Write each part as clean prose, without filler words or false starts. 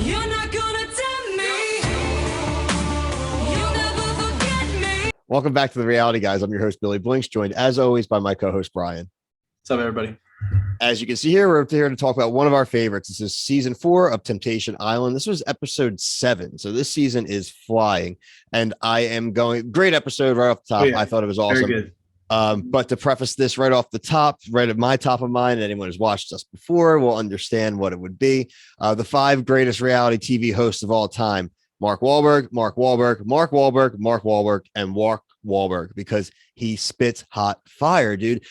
You're not gonna tempt me. You'll never forget me. Welcome back to the Reality Guys. I'm your host, Billy Blinks, joined as always by my co-host, Brian. What's up, everybody? As you can see here, we're here to talk about one of our favorites. This is season 4 of Temptation Island. This was episode 7. So this season is flying. And I am going, great episode right off the top. Oh, yeah. I thought it was awesome. Very good. But to preface this right off the top, right at my top of mind, anyone who's watched us before will understand what it would be. The 5 greatest reality TV hosts of all time: Mark Wahlberg, Mark Wahlberg, Mark Wahlberg, Mark Wahlberg, and Mark Wahlberg, because he spits hot fire, dude.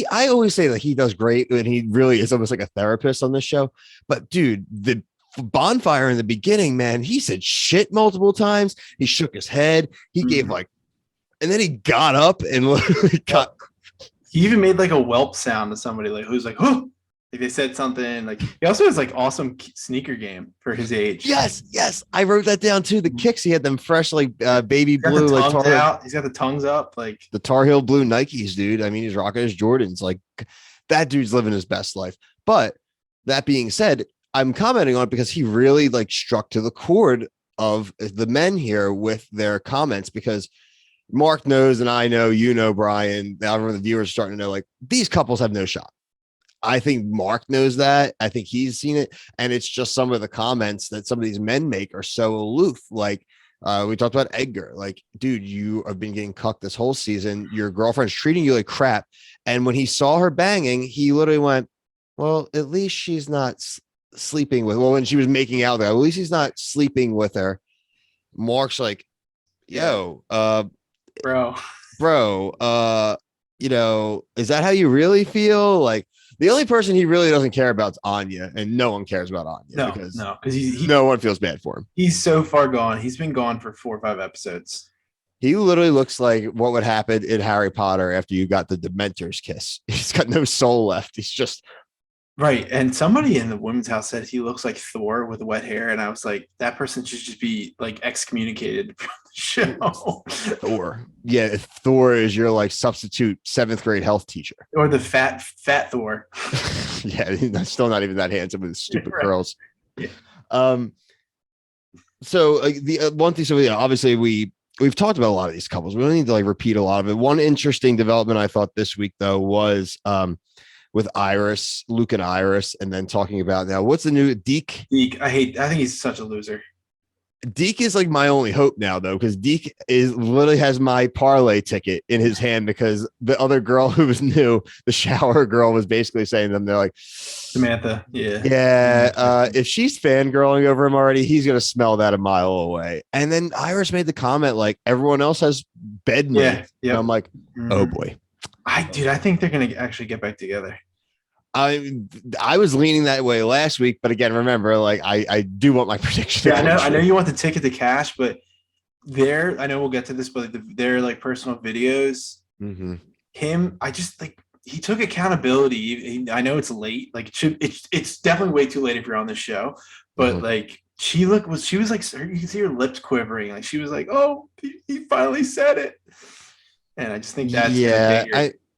I always say that he does great, and he really is almost like a therapist on this show. But dude, the bonfire in the beginning, man, he said shit multiple times. He shook his head. He gave and then he got up and got. He even made like a whelp sound to somebody, like who's like, "Oh!" Like they said something. Like he also has like awesome sneaker game for his age. Yes, I wrote that down too. The kicks, he had them fresh, like baby blue, like He's got the tongues up, like the Tar Heel blue Nikes, dude. I mean, he's rocking his Jordans. Like that dude's living his best life. But that being said, I'm commenting on it because he really like struck to the chord of the men here with their comments, because Mark knows, and I know, you know, Brian, everyone, the viewers are starting to know, like, these couples have no shot. I think Mark knows that. I think he's seen it. And it's just some of the comments that some of these men make are so aloof. Like we talked about Edgar. Like, dude, you have been getting cucked this whole season. Your girlfriend's treating you like crap. And when he saw her banging, he literally went, well, at least she's not sleeping with, when she was making out there, at least he's not sleeping with her. Mark's like, yo, bro, you know, is that how you really feel? Like, the only person he really doesn't care about is Anya, and no one cares about Anya because no one feels bad for him. He's so far gone. He's been gone for 4 or 5 episodes. He literally looks like what would happen in Harry Potter after you got the Dementor's kiss. He's got no soul left. He's just right. And somebody in the women's house said he looks like Thor with wet hair, and I was like, that person should just be like excommunicated from the show. Thor, yeah, Thor is your like substitute 7th grade health teacher, or the fat Thor. Yeah, that's still not even that handsome with his stupid curls. Yeah. So the one thing, so yeah, obviously we've talked about a lot of these couples. We don't need to like repeat a lot of it. One interesting development I thought this week though was with Iris, Luke and Iris, and then talking about now what's the new Deke. I think he's such a loser. Deke is like my only hope now, though, because Deke is literally has my parlay ticket in his hand, because the other girl who was new, the shower girl, was basically saying to them, they're like, Samantha, if she's fangirling over him already, he's gonna smell that a mile away. And then Iris made the comment like, everyone else has bed made. And I'm like, oh boy. I think they're gonna actually get back together. I was leaning that way last week, but again, remember, like I do want my prediction. Yeah, I know you want the ticket to cash, but I know we'll get to this, but their like personal videos, I just like, he took accountability. I know it's late, like it's definitely way too late if you're on this show, but like she was like, you can see her lips quivering, like she was like, oh, he finally said it. And I just think that's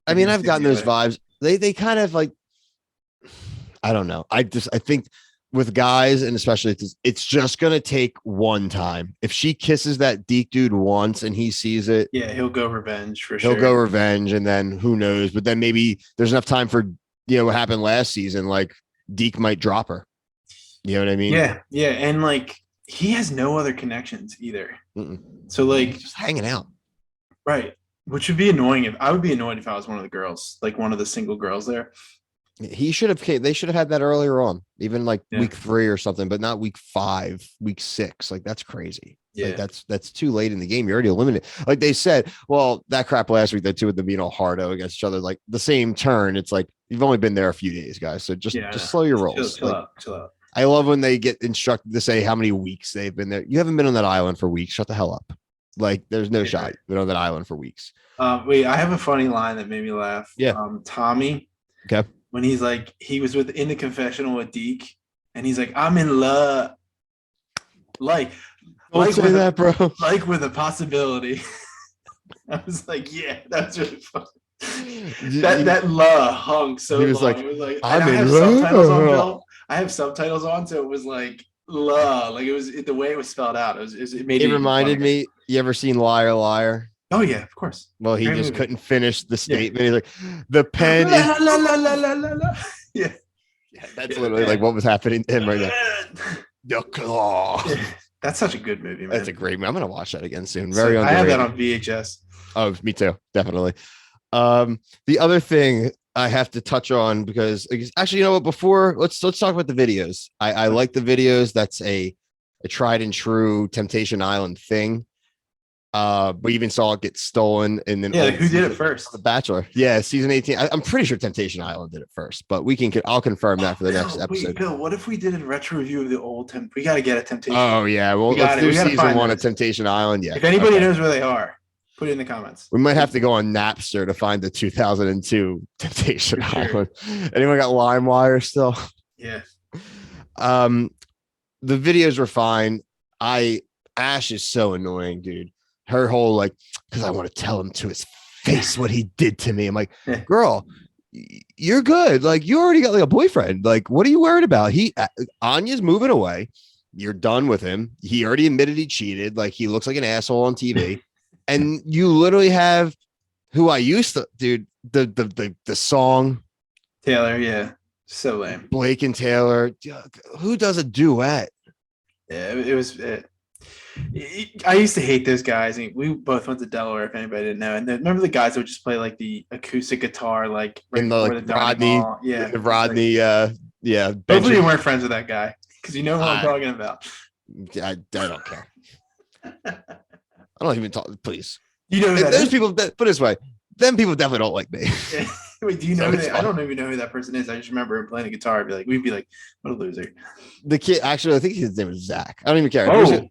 I mean, I've gotten those vibes. They kind of like, I don't know. I think with guys, and especially it's just going to take one time. If she kisses that Deke dude once and he sees it, he'll go revenge for sure. He'll go revenge, and then who knows? But then maybe there's enough time for, what happened last season. Like Deke might drop her. You know what I mean? Yeah. And like he has no other connections either. So like just hanging out. Right. Which would be annoying. I would be annoyed if I was one of the girls, like one of the single girls there. They should have had that earlier on, even like week 3 or something, but not week 5, week 6. Like that's crazy. Yeah. Like that's too late in the game. You're already eliminated. Like they said, well, that crap last week, that too, with them being all hardo against each other, like the same turn. It's like, you've only been there a few days, guys. So just slow your rolls. Chill out. I love when they get instructed to say how many weeks they've been there. You haven't been on that island for weeks. Shut the hell up. Like there's no shot. You've been on that island for weeks. Wait, I have a funny line that made me laugh. Yeah. Tommy. Okay. When he's like, he was in the confessional with Deke, and he's like, I'm in love. Like say that, bro. Like with a possibility. I was like, yeah, that's really funny. That la hung so he was long. Like, it was like, I'm in love. I have subtitles on, so it was like Like it was the way it was spelled out. It made It it even reminded funnier. me. You ever seen Liar Liar? Oh yeah, of course. Well, he Great just movie. couldn't finish the Yeah. statement. He's like, the pen La, is. la, la, la, la, la, la. Yeah. Yeah, that's Yeah, literally the like pen. what was happening to him right now. The claw. Yeah. That's such a good movie, man. That's a great movie. I'm gonna watch that again soon. So, Very I have underrated. that on VHS. Oh, me too. Definitely. The other thing I have to touch on because actually, you know what? Before let's talk about the videos. I like the videos. That's a tried and true Temptation Island thing. We even saw it get stolen, and then Yeah, like, who did it first? The Bachelor. Yeah, season 18. I'm pretty sure Temptation Island did it first, but I'll confirm that for the next episode. Wait, Bill, what if we did a retro review of the old We got to get a Temptation. Oh yeah, well let's do season 1 of Temptation Island. Yeah. If anybody knows where they are, put it in the comments. We might have to go on Napster to find the 2002 Temptation Island. Anyone got LimeWire still? Yeah. The videos were fine. Ash is so annoying, dude. Her whole like, because I want to tell him to his face what he did to me. I'm like, girl, you're good. Like, you already got like a boyfriend. Like, what are you worried about? Anya's moving away. You're done with him. He already admitted he cheated. Like, he looks like an asshole on TV. And you literally have who I used to, dude, the song. Taylor, yeah. So lame. Blake and Taylor. Who does a duet? Yeah, it was. I used to hate those guys. We both went to Delaware, if anybody didn't know. And remember the guys that would just play like the acoustic guitar, like right in the like Rodney, yeah, the Rodney, like, yeah. Hopefully you weren't friends with that guy because you know what I'm talking about. I don't care. I don't even talk. Please, you know who those people. Put it this way, them people definitely don't like me. Yeah. Wait, do you know? I don't even know who that person is. I just remember him playing the guitar. We'd be like, what a loser. The kid, actually, I think his name was Zach. I don't even care. Oh.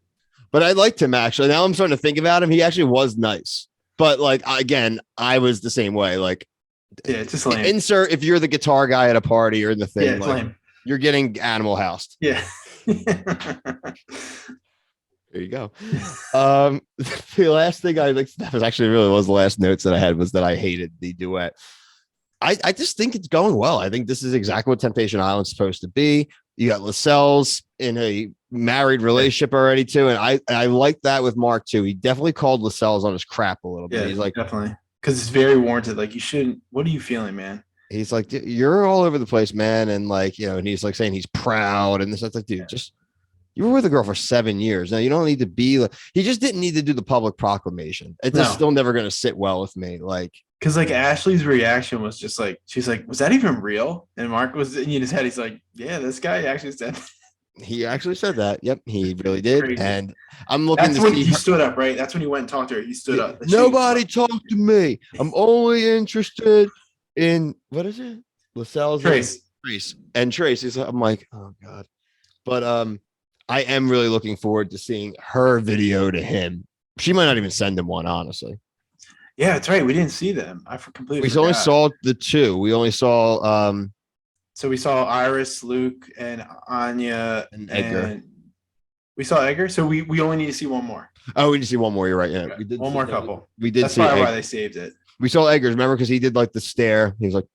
But I liked him actually. Now I'm starting to think about him. He actually was nice. But like again, I was the same way. Like, yeah, it's just lame. Insert if you're the gutar guy at a party or in the thing. Yeah, it's like, lame. You're getting Animal Housed. Yeah. There you go. The last thing that was actually really was the last notes that I had was that I hated the duet. I just think it's going well. I think this is exactly what Temptation Island's supposed to be. You got Lascelles in a married relationship already too, and I like that with Mark too. He definitely called Lascelles on his crap a little bit. Yeah, he's like, definitely, because it's very warranted. Like, you shouldn't. What are you feeling, man? He's like, you're all over the place, man, and like, you know, and he's like saying he's proud and this. That's like, dude, just you were with a girl for 7 years. Now you don't need to be like. He just didn't need to do the public proclamation. It's just still never going to sit well with me. Like, because like Ashley's reaction was just like, she's like, was that even real? And Mark was in his head. He's like, yeah, this guy actually said that. He actually said that. Yep, he really did. Crazy. And I'm looking. That's when he stood up, right? That's when he went and talked to her. He stood up. Nobody talked to me. I'm only interested in what is it? Lascelles. Trace. And Trace is. I'm like, oh god. But I am really looking forward to seeing her video to him. She might not even send him one, honestly. Yeah, that's right. We didn't see them. I completely. We only saw the two. We only saw. So we saw Iris, Luke, and Anya, and Edgar. And we saw Edgar. So we only need to see one more. Oh, we need to see one more. You're right. Yeah, okay. we did. One more couple. We did. That's see probably why they saved it. We saw Edgar's. Remember, because he did like the stare. He was like,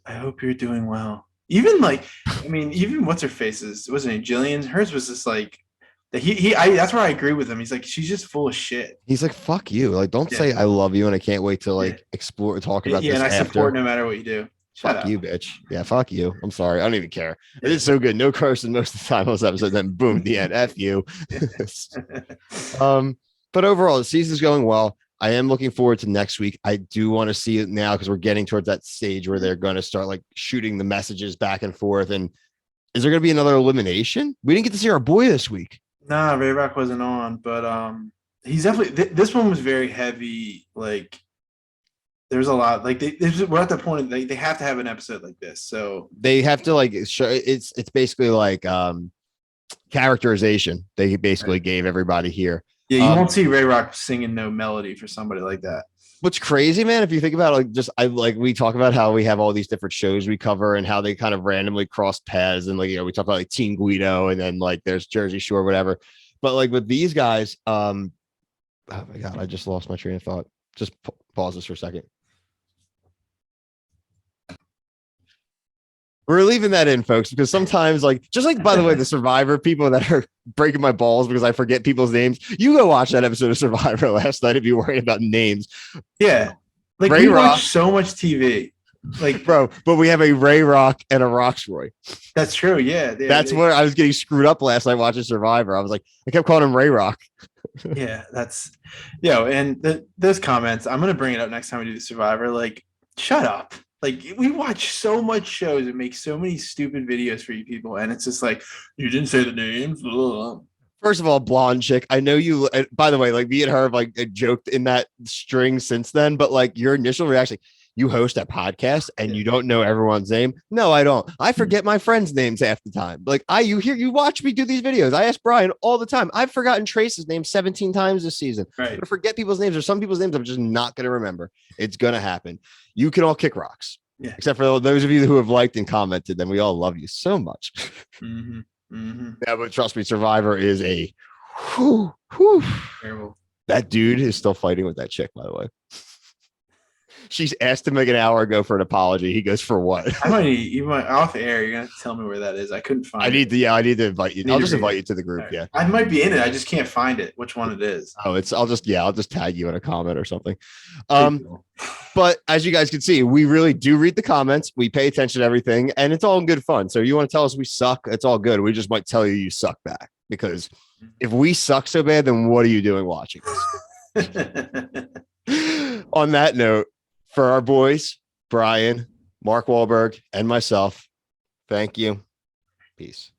"I hope you're doing well." Even like, I mean, even what's her face's wasn't it Jillian's? Hers was just like. That's where I agree with him. He's like, she's just full of shit. He's like, fuck you. Like, don't say I love you and I can't wait to like explore, talk about this. Yeah, and I after. Support no matter what you do. Fuck you, bitch. Yeah, fuck you. I'm sorry. I don't even care. It is so good. No cursing most of the time on this episode. Then boom, the end. F you. But overall, the season's going well. I am looking forward to next week. I do want to see it now because we're getting towards that stage where they're going to start like shooting the messages back and forth. And is there going to be another elimination? We didn't get to see our boy this week. Nah, Ray Rock wasn't on, but he's definitely this one was very heavy. Like, there's a lot. Like, we're at the point they have to have an episode like this, so they have to like show. It's basically like characterization. They basically gave everybody here. Yeah, you won't see Ray Rock singing no melody for somebody like that. What's crazy, man, if you think about it, like we talk about how we have all these different shows we cover and how they kind of randomly cross paths, and like, you know, we talk about like Team Guido and then like there's Jersey Shore, whatever. But like with these guys, oh my god, I just lost my train of thought. Just pause this for a second. We're leaving that in, folks, because sometimes, like, just like, by the way, the Survivor people that are breaking my balls because I forget people's names. You go watch that episode of Survivor last night if you worry about names. Yeah. Like, Ray we Rock. watch so much TV. Like, Bro, but we have a Ray Rock and a Roxroy. that's true. Yeah. That's where I was getting screwed up last night watching Survivor. I was like, I kept calling him Ray Rock. Yeah, that's and those comments, I'm gonna bring it up next time we do the Survivor. Like, shut up. Like, we watch so much shows and make so many stupid videos for you people, and it's just like, you didn't say the names. Ugh. First of all, blonde chick. I know you. By the way, like me and her have like joked in that string since then. But like your initial reaction, you host a podcast and you don't know everyone's name. No, I don't. I forget my friends' names half the time. Like you watch me do these videos. I ask Brian all the time. I've forgotten Trace's name 17 times this season. Right. I'm gonna forget people's names, or some people's names I'm just not gonna remember. It's gonna happen. You can all kick rocks. Yeah. Except for those of you who have liked and commented, then we all love you so much. Mm-hmm. Mm-hmm. Yeah, but trust me, Survivor is a whew. Terrible. That dude is still fighting with that chick, by the way. She's asked him like an hour ago for an apology. He goes, for what? You might off air. You're gonna have to tell me where that is. I couldn't find. I need to invite you. Need I'll to just read invite it. you to the group. Right. Yeah. I might be in it. I just can't find it. Which one it is? Oh, I'll just tag you in a comment or something. But as you guys can see, we really do read the comments. We pay attention to everything, and it's all in good fun. So you want to tell us we suck? It's all good. We just might tell you suck back, because if we suck so bad, then what are you doing watching us? On that note, for our boys, Brian, Mark Wahlberg, and myself, thank you. Peace.